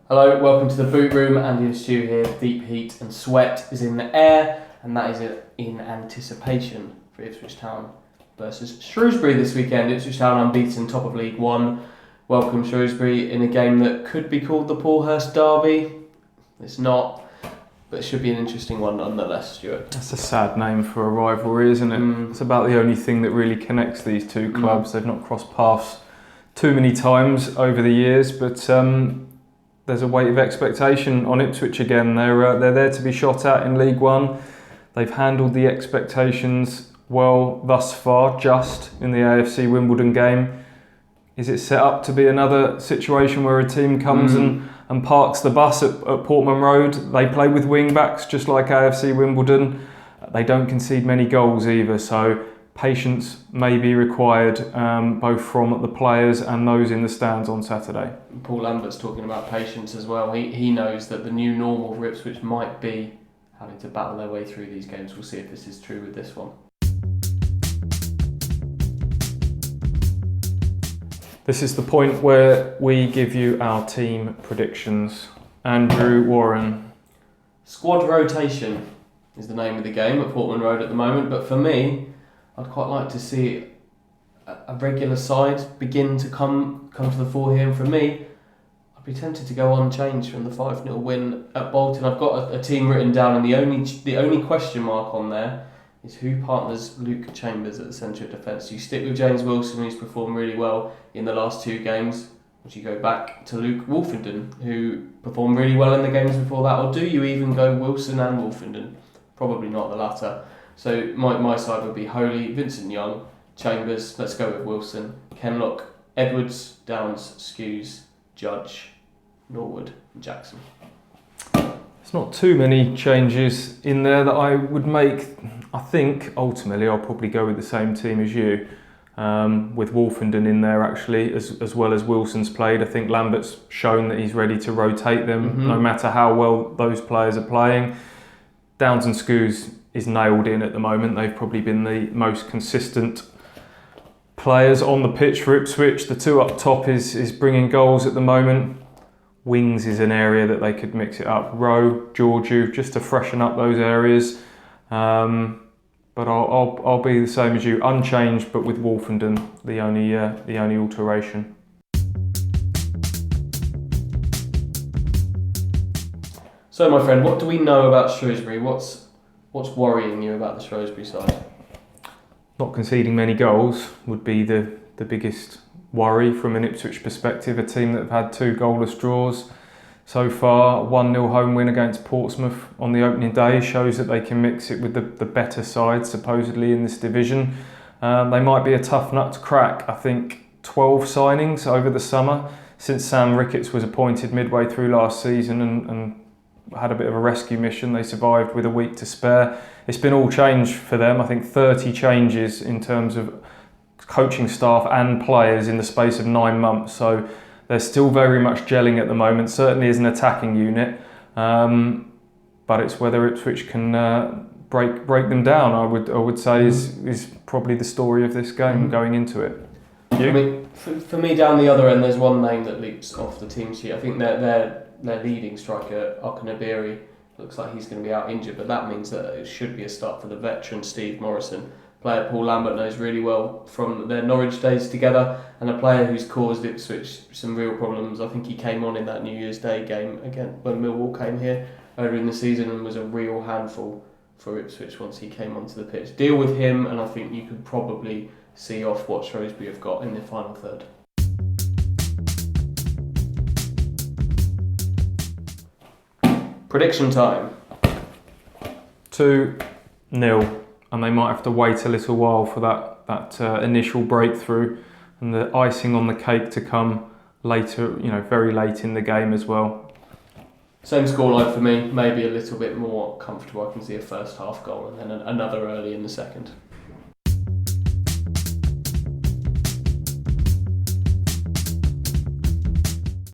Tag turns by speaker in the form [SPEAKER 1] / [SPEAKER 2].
[SPEAKER 1] Hello, welcome to the boot room. Andy and Stu here. Deep heat and sweat is in the air, and that is in anticipation for Ipswich Town versus Shrewsbury this weekend. Ipswich Town unbeaten, top of League One. Welcome Shrewsbury in a game that could be called the Paulhurst Derby. It's not, but it should be an interesting one nonetheless, Stuart.
[SPEAKER 2] That's a sad name for a rivalry, isn't it? It's about the only thing that really connects these two clubs. They've not crossed paths too many times over the years, but there's a weight of expectation on Ipswich again. They're there to be shot at in League One. They've handled the expectations well thus far, just in the AFC Wimbledon game. Is it set up to be another situation where a team comes and parks the bus at Portman Road? They play with wing backs just like AFC Wimbledon. They don't concede many goals either, so patience may be required both from the players and those in the stands on Saturday.
[SPEAKER 1] Paul Lambert's talking about patience as well. He knows that the new normal for Ipswich might be having to battle their way through these games. We'll see if this is true with this one.
[SPEAKER 2] This is the point where we give you our team predictions. Andrew, Warren.
[SPEAKER 1] Squad rotation is the name of the game at Portman Road at the moment, but for me, I'd quite like to see a regular side begin to come to the fore here, and for me, I'd be tempted to go unchanged from the 5-0 win at Bolton. I've got a team written down, and the only question mark on there is who partners Luke Chambers at the centre of defence. Do you stick with James Wilson, who's performed really well in the last two games? Would you go back to Luke Wolfenden, who performed really well in the games before that? Or do you even go Wilson and Wolfenden? Probably not the latter. So my side would be Holy, Vincent Young, Chambers, let's go with Wilson, Kenlock, Edwards, Downs, Skews, Judge, Norwood and Jackson.
[SPEAKER 2] There's not too many changes in there that I would make. I think ultimately I'll probably go with the same team as you, with Wolfenden in there actually, as well as Wilson's played. I think Lambert's shown that he's ready to rotate them no matter how well those players are playing. Downs and Skews is nailed in at the moment. They've probably been the most consistent players on the pitch for Ipswich. The two up top is bringing goals at the moment. Wings is an area that they could mix it up. Rowe, Georgiou, just to freshen up those areas. But I'll be the same as you, unchanged, but with Wolfenden the only alteration.
[SPEAKER 1] So, my friend, what do we know about Shrewsbury? What's worrying you about the Shrewsbury side?
[SPEAKER 2] Not conceding many goals would be the biggest worry from an Ipswich perspective. A team that have had 2 goalless draws so far. 1-0 home win against Portsmouth on the opening day shows that they can mix it with the better side supposedly in this division. They might be a tough nut to crack. I think 12 signings over the summer since Sam Ricketts was appointed midway through last season and had a bit of a rescue mission. They survived with a week to spare. It's been all change for them. I think 30 changes in terms of coaching staff and players in the space of 9 months. So they're still very much gelling at the moment, certainly as an attacking unit. But it's whether Ipswich can break them down, I would say is probably the story of this game going into it.
[SPEAKER 1] For me, down the other end, there's one name that leaps off the team sheet. I think their leading striker, Okunabiri, looks like he's going to be out injured, but that means that it should be a start for the veteran Steve Morrison. Player Paul Lambert knows really well from their Norwich days together, and a player who's caused Ipswich some real problems. I think he came on in that New Year's Day game again when Millwall came here earlier in the season and was a real handful for Ipswich once he came onto the pitch. Deal with him, and I think you could probably see off what Shrewsbury have got in the final third. Prediction time.
[SPEAKER 2] 2-0, and they might have to wait a little while for that initial breakthrough and the icing on the cake to come later, very late in the game as well.
[SPEAKER 1] Same scoreline for me, maybe a little bit more comfortable. I can see a first half goal and then another early in the second.